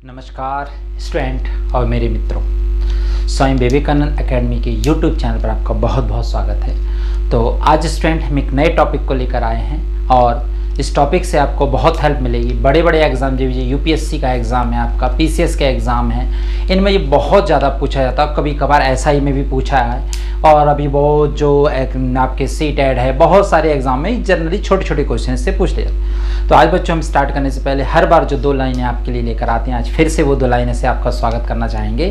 नमस्कार स्टूडेंट और मेरे मित्रों, स्वामी विवेकानंद एकेडमी के यूट्यूब चैनल पर आपका बहुत बहुत स्वागत है। तो आज स्टूडेंट हम एक नए टॉपिक को लेकर आए हैं और इस टॉपिक से आपको बहुत हेल्प मिलेगी। बड़े बड़े एग्ज़ाम जो यूपीएससी का एग्ज़ाम है, आपका पीसीएस का एग्ज़ाम है, इनमें ये बहुत ज़्यादा पूछा जाता है। कभी कभार एसआई में भी पूछा है और अभी वो जो आपके सीटेट है, बहुत सारे एग्ज़ाम में जनरली छोटे छोटे क्वेश्चन से पूछ ले जाते हैं। तो आज बच्चों हम स्टार्ट करने से पहले हर बार जो दो लाइनें आपके लिए लेकर आते हैं, आज फिर से वो दो लाइनें से आपका स्वागत करना चाहेंगे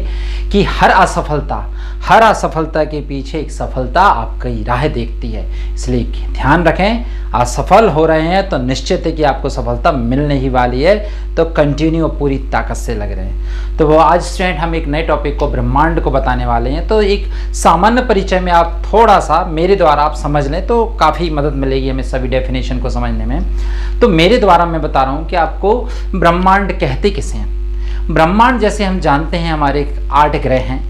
कि हर असफलता के पीछे एक सफलता आपकी राह देखती है। इसलिए ध्यान रखें, असफल हो रहे हैं तो निश्चित है कि आपको सफलता मिलने ही वाली है। तो कंटिन्यू पूरी ताकत से लग रहे हैं। तो वो आज स्टूडेंट हम एक नए टॉपिक को, ब्रह्मांड को बताने वाले हैं। तो एक सामान्य परिचय में आप थोड़ा सा मेरे द्वारा आप समझ लें तो काफ़ी मदद मिलेगी हमें सभी डेफिनेशन को समझने में। तो मेरे द्वारा मैं बता रहा हूँ कि आपको ब्रह्मांड कहते किसे हैं। ब्रह्मांड जैसे हम जानते हैं हमारे 8 ग्रह हैं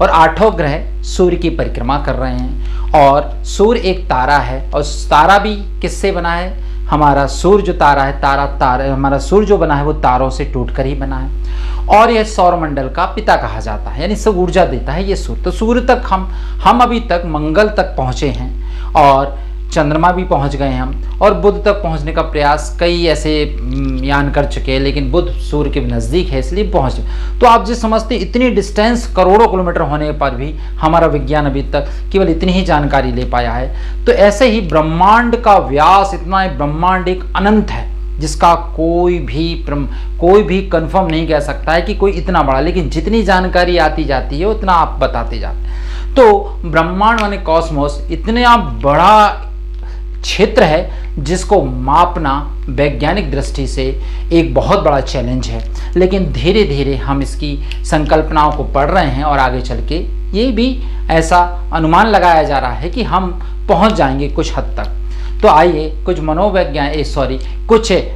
और 8 ग्रह सूर्य की परिक्रमा कर रहे हैं और सूर्य एक तारा है और तारा भी किससे बना है? हमारा सूर्य जो तारा है, हमारा सूर्य जो बना है वो तारों से टूटकर ही बना है और यह सौरमंडल का पिता कहा जाता है, यानी सब ऊर्जा देता है ये सूर्य। तो सूर्य तक हम अभी तक मंगल तक पहुँचे हैं और चंद्रमा भी पहुंच गए हम और बुध तक पहुंचने का प्रयास कई ऐसे यान कर चुके हैं, लेकिन बुध सूर्य के नज़दीक है इसलिए पहुंचे। तो आप जो समझते इतनी डिस्टेंस करोड़ों किलोमीटर होने पर भी हमारा विज्ञान अभी तक केवल इतनी ही जानकारी ले पाया है। तो ऐसे ही ब्रह्मांड का व्यास इतना है, ब्रह्मांड एक अनंत है जिसका कोई भी कंफर्म नहीं कह सकता है कि कोई इतना बड़ा, लेकिन जितनी जानकारी आती जाती है उतना आप बताते जाते हैं। तो ब्रह्मांड माने कॉस्मोस इतना बड़ा क्षेत्र है जिसको मापना वैज्ञानिक दृष्टि से एक बहुत बड़ा चैलेंज है, लेकिन धीरे धीरे हम इसकी संकल्पनाओं को पढ़ रहे हैं और आगे चल के ये भी ऐसा अनुमान लगाया जा रहा है कि हम पहुंच जाएंगे कुछ हद तक। तो आइए कुछ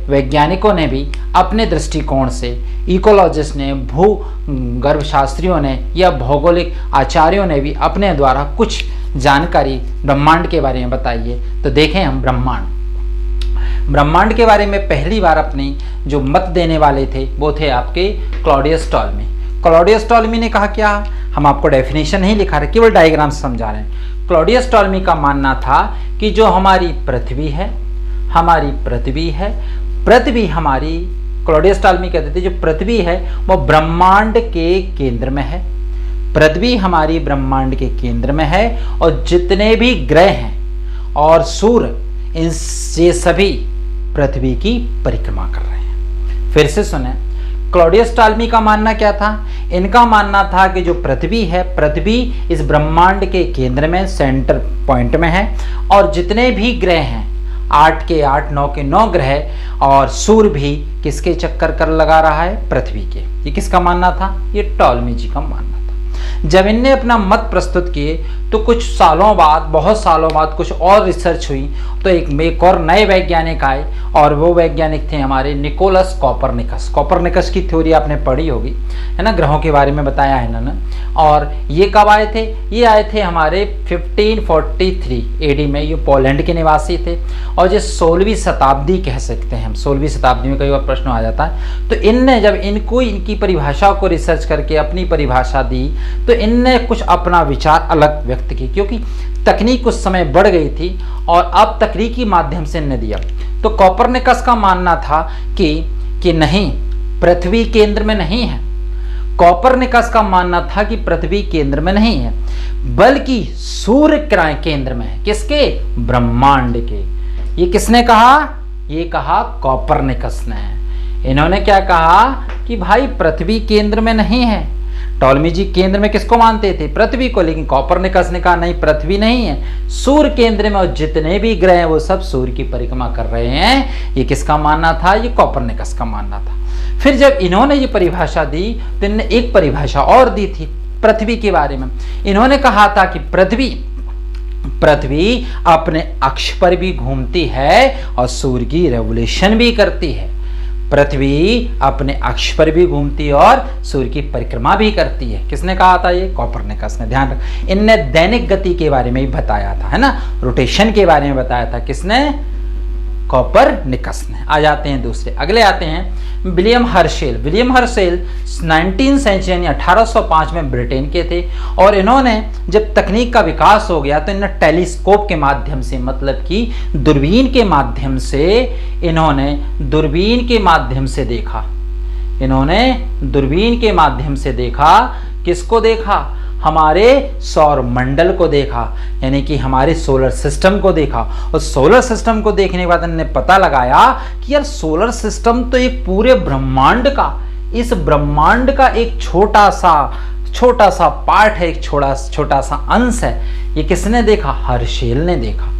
वैज्ञानिकों ने भी अपने दृष्टिकोण से, इकोलॉजिस्ट ने, भूगर्भशास्त्रियों ने या भौगोलिक आचार्यों ने भी अपने द्वारा कुछ जानकारी ब्रह्मांड के बारे में बताई है। तो देखें हम ब्रह्मांड के बारे में पहली बार अपनी जो मत देने वाले थे वो थे आपके क्लॉडियस टॉलमी। क्लॉडियस टॉलमी ने कहा क्या? हम आपको डेफिनेशन नहीं लिखा रहे, केवल डायग्राम समझा रहे हैं। क्लॉडियस टॉलमी का मानना था कि जो हमारी पृथ्वी है, पृथ्वी हमारी, क्लॉडियस टॉलमी कहते थे जो पृथ्वी है वो ब्रह्मांड के केंद्र में है। पृथ्वी हमारी ब्रह्मांड के केंद्र में है और जितने भी ग्रह हैं और सूर्य, ये सभी पृथ्वी की परिक्रमा कर रहे हैं। फिर से सुने, क्लॉडियस टॉलमी का मानना क्या था? इनका मानना था कि जो पृथ्वी है, पृथ्वी इस ब्रह्मांड के केंद्र में, सेंटर पॉइंट में है और जितने भी ग्रह हैं, 8 के 8, 9 के 9 ग्रह और सूर्य भी किसके चक्कर कर लगा रहा है? पृथ्वी के। ये किसका मानना था? ये टॉलमी जी का मानना। जब इनने अपना मत प्रस्तुत किए तो कुछ सालों बाद, बहुत सालों बाद कुछ और रिसर्च हुई तो एक और नए वैज्ञानिक आए और वो वैज्ञानिक थे हमारे निकोलस कॉपरनिकस। कॉपरनिकस की थ्योरी आपने पढ़ी होगी, है ना, ग्रहों के बारे में बताया है इन्होंने। और ये कब आए थे? ये आए थे हमारे 1543 एडी में। ये पोलैंड के निवासी थे और ये 16वीं शताब्दी कह सकते हैं हम। 16वीं शताब्दी में कई बार प्रश्न आ जाता है। तो इनने जब इनकी परिभाषा को रिसर्च करके अपनी परिभाषा दी तो इनने कुछ अपना विचार अलग व्यक्त की, क्योंकि तकनीक उस समय बढ़ गई थी और अब तकनीकी माध्यम से इनने दिया। तो कॉपरनिकस का मानना था कि नहीं, पृथ्वी केंद्र में नहीं है। कॉपरनिकस का मानना था कि पृथ्वी केंद्र में नहीं है बल्कि सूर्य केंद्र में है। किसके? ब्रह्मांड के। ये किसने कहा? ये कहा कॉपरनिकस ने। इन्होंने क्या कहा कि भाई पृथ्वी केंद्र में नहीं है। टॉलमी जी केंद्र में किसको मानते थे? पृथ्वी को, लेकिन कॉपरनिकस ने कहा नहीं, पृथ्वी नहीं है, सूर्य केंद्र में और जितने भी ग्रह हैं वो सब सूर्य की परिक्रमा कर रहे हैं। ये किसका मानना था? ये कॉपरनिकस का मानना था। फिर जब इन्होंने ये परिभाषा दी तो इन्होंने एक परिभाषा और दी थी पृथ्वी के बारे में। इन्होंने कहा था कि पृथ्वी अपने अक्ष पर भी घूमती है और सूर्य की रेवोल्यूशन भी करती है। पृथ्वी अपने अक्ष पर भी घूमती है और सूर्य की परिक्रमा भी करती है। किसने कहा था? ये कॉपरनिकस ने। ध्यान रख, इनने दैनिक गति के बारे में भी बताया था, है ना, रोटेशन के बारे में बताया था। किसने? कोपरनिकस ने। आ जाते हैं दूसरे, अगले आते हैं William Herschel. William Herschel 19 century यानी 1805 में ब्रिटेन के थे, और इन्होंने जब तकनीक का विकास हो गया तो इन्होंने टेलीस्कोप के माध्यम से, मतलब कि दूरबीन के माध्यम से, इन्होंने दूरबीन के माध्यम से देखा। इन्होंने दूरबीन के माध्यम से देखा, किसको देखा? हमारे सौर मंडल को देखा, यानी कि हमारे सोलर सिस्टम को देखा। और सोलर सिस्टम को देखने के बाद उन्होंने पता लगाया कि यार सोलर सिस्टम तो एक पूरे ब्रह्मांड का, इस ब्रह्मांड का एक छोटा सा पार्ट है, एक छोटा सा अंश है। ये किसने देखा? हर्शेल ने देखा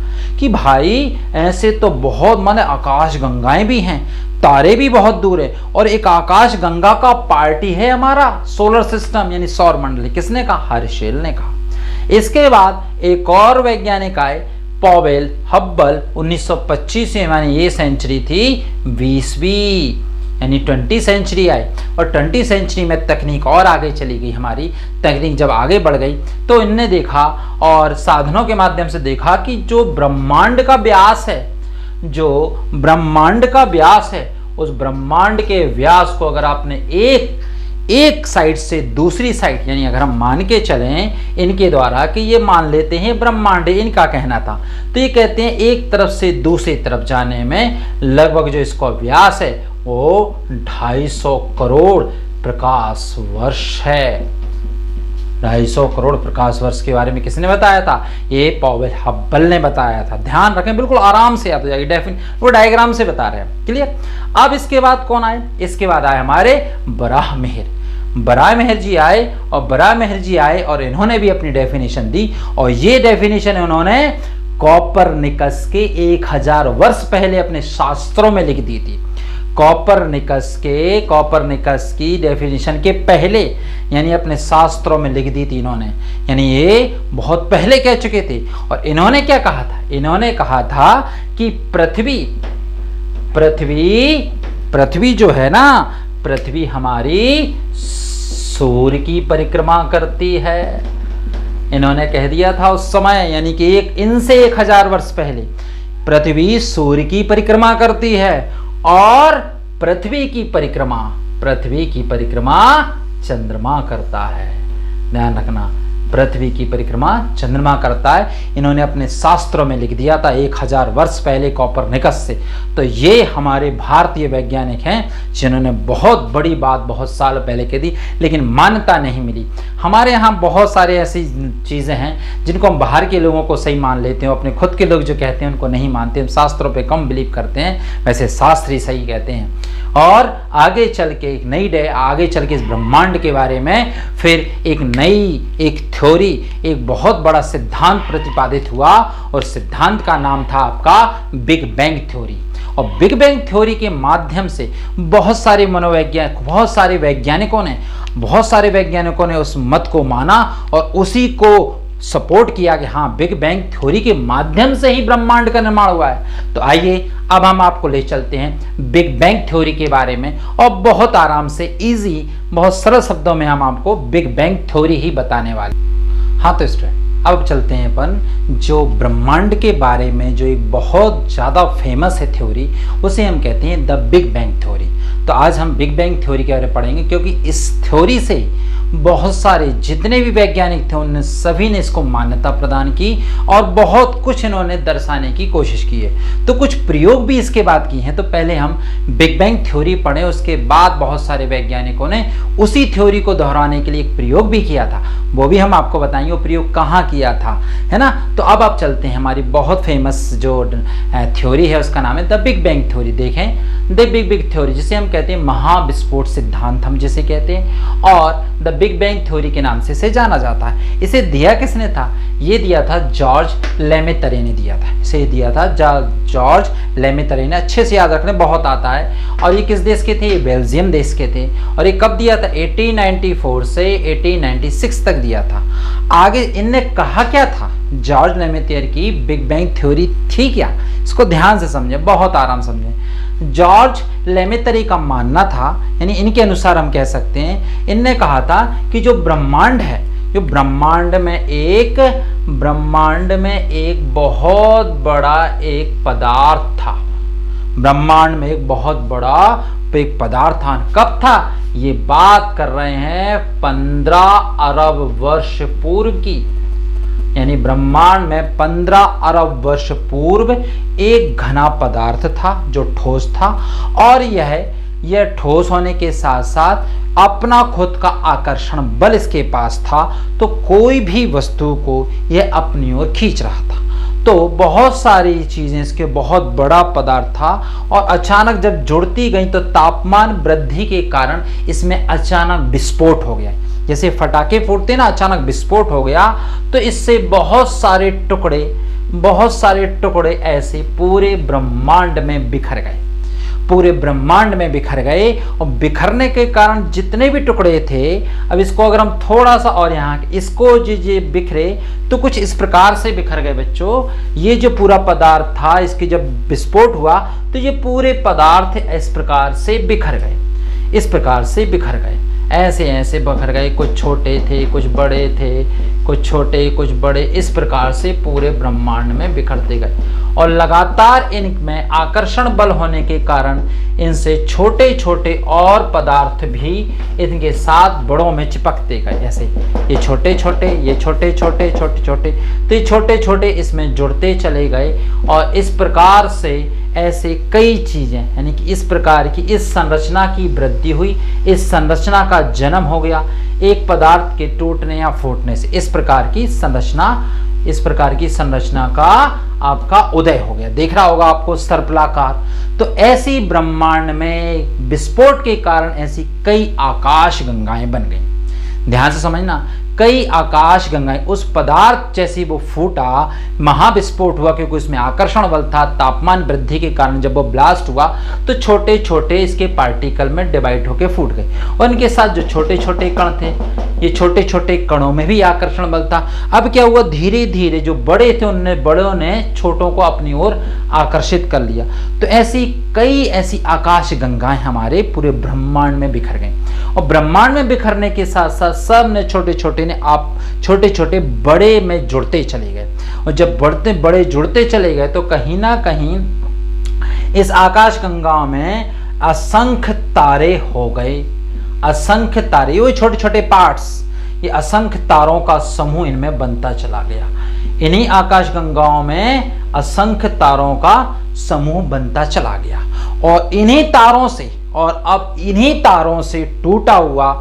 कि भाई ऐसे तो बहुत, माने आकाश गंगाएं भी हैं, तारे भी बहुत दूर है, और एक आकाश गंगा का पार्टी है हमारा सोलर सिस्टम यानी सौर मंडल। किसने कहा? हर्शेल ने कहा। इसके बाद एक और वैज्ञानिक आए, पॉवेल हब्बल। 1925 में, माने ये सेंचुरी थी 20वीं, यानी 20 सेंचुरी आई, और 20 सेंचुरी में तकनीक और आगे चली गई। हमारी तकनीक जब आगे बढ़ गई तो इनने देखा और साधनों के माध्यम से देखा कि जो ब्रह्मांड का व्यास है, जो ब्रह्मांड का व्यास है, उस ब्रह्मांड के व्यास को अगर आपने एक साइड से दूसरी साइड, यानी अगर हम मान के चलें इनके द्वारा कि ये मान लेते हैं ब्रह्मांड, इनका कहना था, तो ये कहते हैं एक तरफ से दूसरी तरफ जाने में लगभग जो इसका व्यास है वो 250 करोड़ प्रकाश वर्ष है। 250 करोड़ प्रकाश वर्ष के बारे में किसने बताया था? ये पॉवेल हब्बल ने बताया था। ध्यान रखें, बिल्कुल आराम से याद हो जाएगी, वो डायग्राम से बता रहे हैं। क्लियर? अब इसके बाद कौन आए? इसके बाद आए हमारे बराहमेहर जी आए, और बराहमेहर जी आए और इन्होंने भी अपनी डेफिनेशन दी, और ये डेफिनेशन उन्होंने कोपरनिकस के 1000 वर्ष पहले अपने शास्त्रों में लिख दी थी। कोपरनिकस की डेफिनेशन के पहले, यानी अपने शास्त्रों में लिख दी थी इन्होंने, यानी ये बहुत पहले कह चुके थे। और इन्होंने क्या कहा था? इन्होंने कहा था कि पृथ्वी जो है ना, पृथ्वी हमारी सूर्य की परिक्रमा करती है। इन्होंने कह दिया था उस समय, यानी कि इनसे 1000 वर्ष पहले, पृथ्वी सूर्य की परिक्रमा करती है, और पृथ्वी की परिक्रमा चंद्रमा करता है। ध्यान रखना, पृथ्वी की परिक्रमा चंद्रमा करता है। इन्होंने अपने शास्त्रों में लिख दिया था 1000 वर्ष पहले कोपरनिकस से। तो ये हमारे भारतीय वैज्ञानिक हैं जिन्होंने बहुत बड़ी बात बहुत साल पहले कह दी, लेकिन मान्यता नहीं मिली। हमारे यहाँ बहुत सारे ऐसी चीज़ें हैं जिनको हम बाहर के लोगों को सही मान लेते हैं, अपने खुद के लोग जो कहते हैं उनको नहीं मानते। हम शास्त्रों पे कम बिलीव करते हैं, वैसे शास्त्र ही सही कहते हैं। और आगे चल के आगे चल के इस ब्रह्मांड के बारे में फिर एक थ्योरी, एक बहुत बड़ा सिद्धांत प्रतिपादित हुआ, और सिद्धांत का नाम था आपका बिग बैंग थ्योरी। और बिग बैंग थ्योरी के माध्यम से बहुत सारे वैज्ञानिकों ने उस मत को माना और उसी को सपोर्ट किया कि हाँ, बिग बैंग थ्योरी के माध्यम से ही ब्रह्मांड का निर्माण हुआ है। तो आइए अब हम आपको ले चलते हैं बिग बैंग थ्योरी के बारे में, और बहुत आराम से इजी, बहुत सरल शब्दों में हम आपको बिग बैंग थ्योरी ही बताने वाले। हाँ तो स्टूडेंट, अब चलते हैं अपन जो ब्रह्मांड के बारे में जो एक बहुत ज़्यादा फेमस है थ्योरी, उसे हम कहते हैं द बिग बैंग थ्योरी। तो आज हम बिग बैंग थ्योरी के बारे में पढ़ेंगे, क्योंकि इस थ्योरी से बहुत सारे जितने भी वैज्ञानिक थे उन्होंने सभी ने इसको मान्यता प्रदान की, और बहुत कुछ इन्होंने दर्शाने की कोशिश की है। तो कुछ प्रयोग भी इसके बाद किए हैं। तो पहले हम बिग बैंग थ्योरी पढ़ें, उसके बाद बहुत सारे वैज्ञानिकों ने उसी थ्योरी को दोहराने के लिए एक प्रयोग भी किया था, वो भी हम आपको बताएंगे वो प्रयोग कहाँ किया था, है ना। तो अब आप चलते हैं, हमारी बहुत फेमस जो थ्योरी है उसका नाम है द बिग बैंग थ्योरी। देखें, द बिग बिग थ्योरी जिसे हम कहते हैं महाविस्फोट सिद्धांत हम जिसे कहते हैं, और द बिग बैंग थ्योरी के नाम से इसे जाना जाता है। इसे दिया किसने था? ये दिया था जॉर्ज लेमेतरे ने दिया था। इसे दिया था जॉर्ज लेमेतरे ने। अच्छे से याद रखने, बहुत आता है। और ये किस देश के थे? ये बेल्जियम देश के थे। और ये कब दिया था? 1894 से 1896 तक दिया था। आगे इनने कहा क्या था? जॉर्ज लेमेतरे की बिग बैंग थ्योरी थी क्या? इसको ध्यान से समझें, बहुत आराम समझें। जॉर्ज लेमेतरे का मानना था, यानी इनके अनुसार हम कह सकते हैं, इनने कहा था कि जो ब्रह्मांड है, जो ब्रह्मांड में एक बहुत बड़ा एक पदार्थ था, ब्रह्मांड में एक बहुत बड़ा एक पदार्थ था। कब था? ये बात कर रहे हैं 15 अरब वर्ष पूर्व की। यानी ब्रह्मांड में 15 अरब वर्ष पूर्व एक घना पदार्थ था जो ठोस था, और यह ठोस होने के साथ साथ अपना खुद का आकर्षण बल इसके पास था, तो कोई भी वस्तु को यह अपनी ओर खींच रहा था। तो बहुत सारी चीजें, इसके बहुत बड़ा पदार्थ था, और अचानक जब जुड़ती गई तो तापमान वृद्धि के कारण इसमें अचानक विस्फोट हो गया। जैसे फटाके फूटते ना, अचानक विस्फोट हो गया, तो इससे बहुत सारे टुकड़े ऐसे पूरे ब्रह्मांड में बिखर गए, और बिखरने के कारण जितने भी टुकड़े थे, अब इसको अगर हम थोड़ा सा और यहाँ इसको जो बिखरे तो कुछ इस प्रकार से बिखर गए बच्चों। ये जो पूरा पदार्थ था, इसके जब विस्फोट हुआ तो ये पूरे पदार्थ इस प्रकार से बिखर गए, ऐसे बिखर गए। कुछ छोटे थे, कुछ बड़े थे, कुछ छोटे कुछ बड़े, इस प्रकार से पूरे ब्रह्मांड में बिखरते गए, और लगातार इनमें आकर्षण बल होने के कारण इनसे छोटे छोटे और पदार्थ भी इनके साथ बड़ों में चिपकते गए। ऐसे ये छोटे छोटे तो ये छोटे छोटे इसमें जुड़ते चले गए, और इस प्रकार से ऐसे कई चीजें, यानी कि इस प्रकार की इस संरचना की वृद्धि हुई, इस संरचना का जन्म हो गया एक पदार्थ के टूटने या फूटने से। इस प्रकार की संरचना का आपका उदय हो गया। देख रहा होगा आपको सर्पलाकार। तो ऐसी ब्रह्मांड में विस्फोट के कारण ऐसी कई आकाश गंगाएं बन गई। ध्यान से समझना, कई आकाश गंगाएं, उस पदार्थ जैसी वो फूटा, महाविस्फोट हुआ क्योंकि उसमें आकर्षण बल था। तापमान वृद्धि के कारण जब वो ब्लास्ट हुआ तो छोटे छोटे इसके पार्टिकल में डिवाइड होकर फूट गए, और इनके साथ जो छोटे छोटे कण थे, ये छोटे छोटे कणों में भी आकर्षण बल था। अब क्या हुआ, धीरे धीरे जो बड़े थे बड़ों ने छोटों को अपनी ओर आकर्षित कर लिया। तो ऐसी आकाश गंगाएं हमारे पूरे ब्रह्मांड में बिखर गई, और ब्रह्मांड में बिखरने के साथ साथ सब ने छोटे छोटे बड़े में जुड़ते चले गए, और जब बड़े जुड़ते चले गए तो कहीं ना कहीं इस आकाश गंगा में असंख्य तारे हो गए। असंख्य तारे, ये छोटे छोटे पार्ट्स, ये असंख्य तारों का समूह इनमें बनता चला गया। इन्हीं आकाश गंगाओं में असंख्य तारों का समूह बनता चला गया, और इन्हीं तारों से टूटा हुआ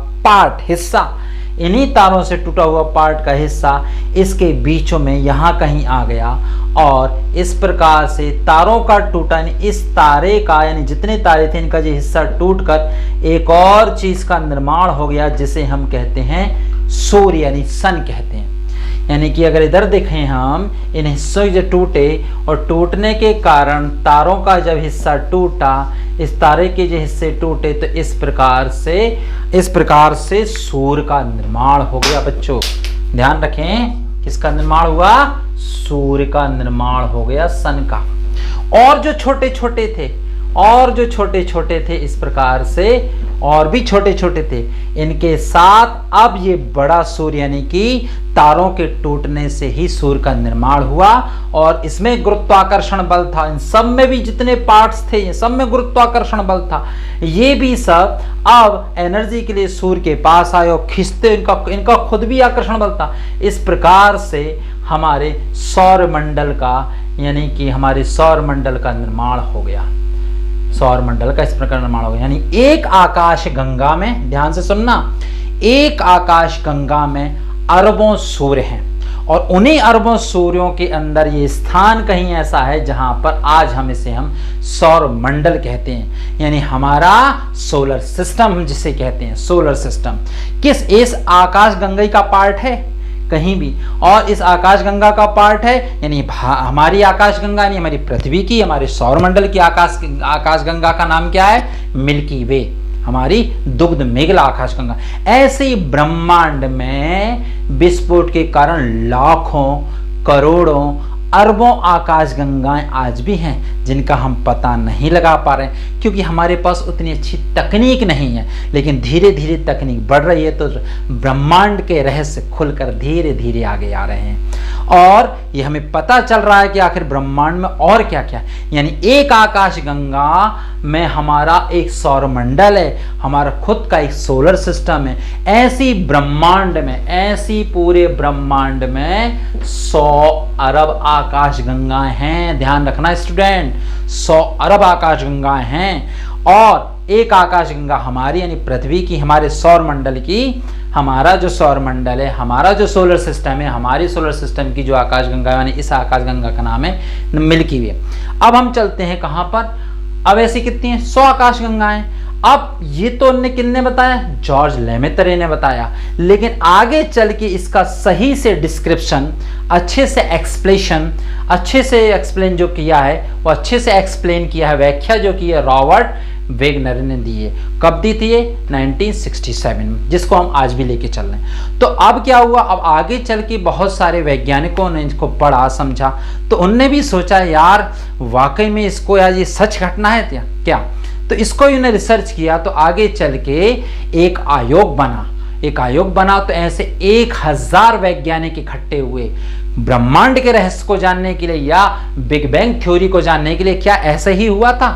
पार्ट का हिस्सा इसके बीचों में यहाँ कहीं आ गया, और इस प्रकार से तारों का टूटा, इस तारे का, यानी जितने तारे थे इनका जो हिस्सा टूटकर एक और चीज का निर्माण हो गया, जिसे हम कहते हैं सूर्य, यानी सन कहते हैं। यानी कि अगर इधर देखें हम, इन हिस्सों जो टूटे, और टूटने के कारण तारों का जब हिस्सा टूटा, इस तारे के जो हिस्से टूटे, तो इस प्रकार से सूर्य का निर्माण हो गया। बच्चों ध्यान रखें, किसका निर्माण हुआ? सूर्य का निर्माण हो गया, सन का। और जो छोटे छोटे थे इस प्रकार से, और भी छोटे छोटे थे, इनके साथ अब ये बड़ा सूर्य, यानी कि तारों के टूटने से ही सूर्य का निर्माण हुआ, और इसमें गुरुत्वाकर्षण बल था। इन सब में भी जितने पार्ट्स थे, ये सब में गुरुत्वाकर्षण बल था। ये भी सब अब एनर्जी के लिए सूर्य के पास आए और खींचते, इनका खुद भी आकर्षण बल था। इस प्रकार से हमारे सौरमंडल का, यानी कि हमारे सौरमंडल का निर्माण हो गया। सौरमंडल का इस प्रकार निर्माण हो गया, यानी एक आकाश गंगा में, ध्यान से सुनना, एक आकाश गंगा में अरबों सूर्य हैं, और उन्हीं अरबों सूर्यों के अंदर ये स्थान कहीं ऐसा है जहां पर आज हम सौर मंडल कहते हैं, यानी हमारा सोलर सिस्टम, हम जिसे कहते हैं सोलर सिस्टम। इस आकाश गंगा का पार्ट है कहीं भी, और इस आकाश गंगा का पार्ट है, यानी हमारी आकाश गंगा, यानी हमारी पृथ्वी की, हमारे सौरमंडल की आकाश गंगा का नाम क्या है? मिल्की वे, हमारी दुग्ध मेघला आकाश गंगा। ऐसे ही ब्रह्मांड में विस्फोट के कारण लाखों, करोड़ों, अरबों आकाश गंगाएं आज भी हैं जिनका हम पता नहीं लगा पा रहे हैं, क्योंकि हमारे पास उतनी अच्छी तकनीक नहीं है। लेकिन धीरे धीरे तकनीक बढ़ रही है, तो ब्रह्मांड के रहस्य खुलकर धीरे धीरे आगे आ रहे हैं और ये हमें पता चल रहा है कि आखिर ब्रह्मांड में और क्या क्या, यानी एक आकाश गंगा में हमारा एक सौरमंडल है, हमारा खुद का एक सोलर सिस्टम है। ऐसी ब्रह्मांड में, ऐसी पूरे ब्रह्मांड में 100 अरब आकाश गंगाएं हैं। ध्यान रखना स्टूडेंट, 100 अरब आकाश गंगाएं हैं और एक आकाश गंगा हमारी यानी पृथ्वी की, हमारे सौरमंडल की, हमारा जो सौरमंडल है, हमारा जो सोलर सिस्टम है, हमारी सोलर सिस्टम की जो आकाश गंगा यानी इस आकाश गंगा का नाम है मिल्की वे। अब हम चलते हैं कहां पर, अब ऐसी कितनी है, 100 आकाश गंगाएं। अब ये तो किसने बताया, जॉर्ज लेमेत्रे ने बताया, लेकिन आगे चल के इसका सही से डिस्क्रिप्शन, अच्छे से एक्सप्लेन जो किया है, वो अच्छे से एक्सप्लेन किया है, व्याख्या जो की है रॉबर्ट वेगनर ने दी है। कब दी थी ये, 1967 में, जिसको हम आज भी लेके चल रहे हैं। तो अब क्या हुआ, अब आगे चल के बहुत सारे वैज्ञानिकों ने इसको पढ़ा समझा, तो उनने भी सोचा यार वाकई में इसको यार ये सच घटना है क्या, तो इसको इन्होंने रिसर्च किया। तो आगे चल के एक आयोग बना, तो ऐसे 1000 वैज्ञानिक इकट्ठे हुए ब्रह्मांड के रहस्य को जानने के लिए या बिग बैंग थ्योरी को जानने के लिए। क्या ऐसे ही हुआ था?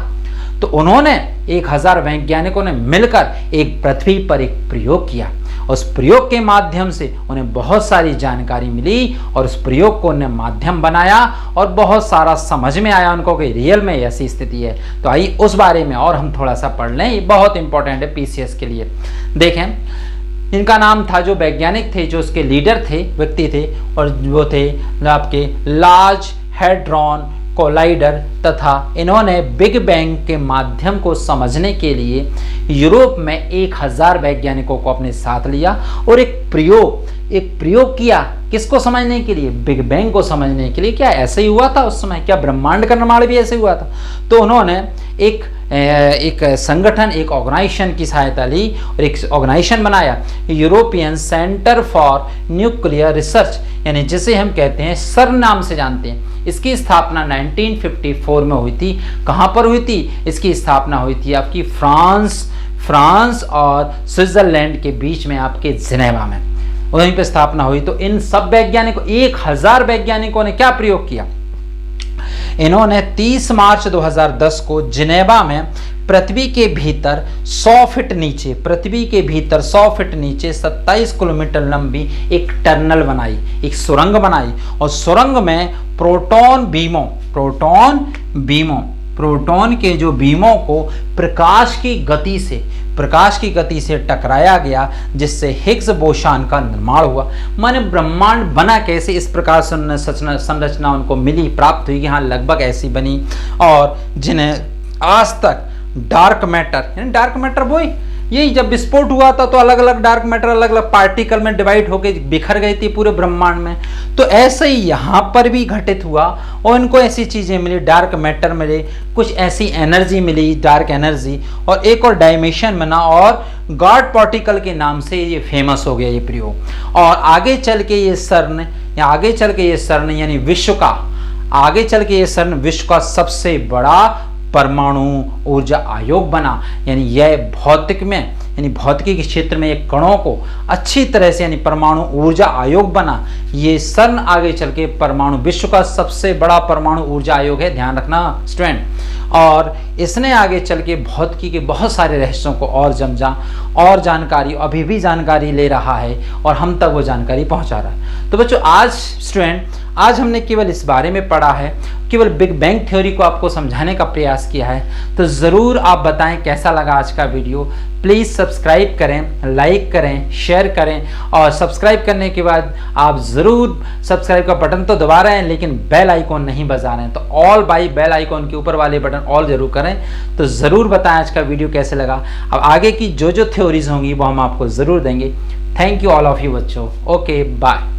तो उन्होंने 1000 वैज्ञानिकों ने मिलकर एक पृथ्वी पर एक प्रयोग किया। उस प्रयोग के माध्यम से उन्हें बहुत सारी जानकारी मिली और उस प्रयोग को उन्हें माध्यम बनाया और बहुत सारा समझ में आया उनको कि रियल में ऐसी स्थिति है। तो आइए उस बारे में और हम थोड़ा सा पढ़ लें, ये बहुत इंपॉर्टेंट है पीसीएस के लिए। देखें, इनका नाम था, जो वैज्ञानिक थे, जो उसके लीडर थे, व्यक्ति थे, और वो थे आपके लार्ज हैड्रॉन कोलाइडर, तथा इन्होंने बिग बैंग के माध्यम को समझने के लिए यूरोप में 1000 वैज्ञानिकों को अपने साथ लिया और एक प्रयोग किया। किसको समझने के लिए, बिग बैंग को समझने के लिए। क्या ऐसे ही हुआ था उस समय, क्या ब्रह्मांड का निर्माण भी ऐसे हुआ था? तो उन्होंने एक संगठन, एक ऑर्गेनाइजेशन की सहायता ली और एक ऑर्गेनाइजेशन बनाया, European centre for nuclear research, यानी जिसे हम कहते हैं सर्न नाम से जानते हैं। इसकी स्थापना 1954 में हुई थी। कहाँ पर हुई थी? इसकी स्थापना हुई थी आपकी फ्रांस और स्विट्जरलैंड के बीच में, आपके जिनेवा में, वहीं पर स्थापना हुई। तो इन सब वैज्ञानिकों, 1000 वैज्ञानिकों ने क्या प्रयोग किया? इन्होंने 30 मार्च 2010 को जिनेवा में पृथ्वी के भीतर 100 फीट नीचे, 27 किलोमीटर लंबी एक टनल बनाई, एक सुरंग बनाई, और सुरंग में प्रोटॉन के जो बीमों को प्रकाश की गति से टकराया गया, जिससे हिग्स बोसान का निर्माण हुआ। माने ब्रह्मांड बना कैसे, इस प्रकार से संरचना उनको मिली, प्राप्त हुई कि हाँ लगभग ऐसी बनी। और जिन्हें आज तक डार्क मैटर वही, यही जब विस्फोट हुआ था तो अलग अलग डार्क मैटर अलग अलग पार्टिकल में डिवाइड होकर बिखर गई थी पूरे ब्रह्मांड में। तो ऐसे ही यहाँ पर भी घटित हुआ और इनको ऐसी चीजें मिली, डार्क मैटर मिले, कुछ ऐसी एनर्जी मिली, डार्क एनर्जी, और एक और डायमेंशन बना और गॉड पार्टिकल के नाम से ये फेमस हो गया ये प्रयोग। और आगे चल के ये सर्न यानी विश्व का सबसे बड़ा परमाणु ऊर्जा आयोग बना। यानी यह भौतिकी के क्षेत्र में एक कणों को अच्छी तरह से, यानी परमाणु ऊर्जा आयोग बना। ये सर्न आगे चल के विश्व का सबसे बड़ा परमाणु ऊर्जा आयोग है, ध्यान रखना स्टूडेंट। और इसने आगे चल के भौतिकी के बहुत सारे रहस्यों को और समझा और जानकारी, अभी भी जानकारी ले रहा है और हम तक वो जानकारी पहुंचा रहा है। तो बच्चों आज हमने केवल इस बारे में पढ़ा है, केवल बिग बैंग थ्योरी को आपको समझाने का प्रयास किया है। तो ज़रूर आप बताएं कैसा लगा आज का वीडियो। प्लीज़ सब्सक्राइब करें, लाइक करें, शेयर करें, और सब्सक्राइब करने के बाद आप ज़रूर सब्सक्राइब का बटन तो दबा रहे हैं लेकिन बेल आइकॉन नहीं बजा रहे हैं, तो ऑल बाई बेल आइकॉन के ऊपर वाले बटन ऑल जरूर करें। तो ज़रूर बताएं आज का वीडियो कैसे लगा। अब आगे की जो थ्योरीज होंगी वो हम आपको ज़रूर देंगे। Thank you all of you बच्चों। Okay bye.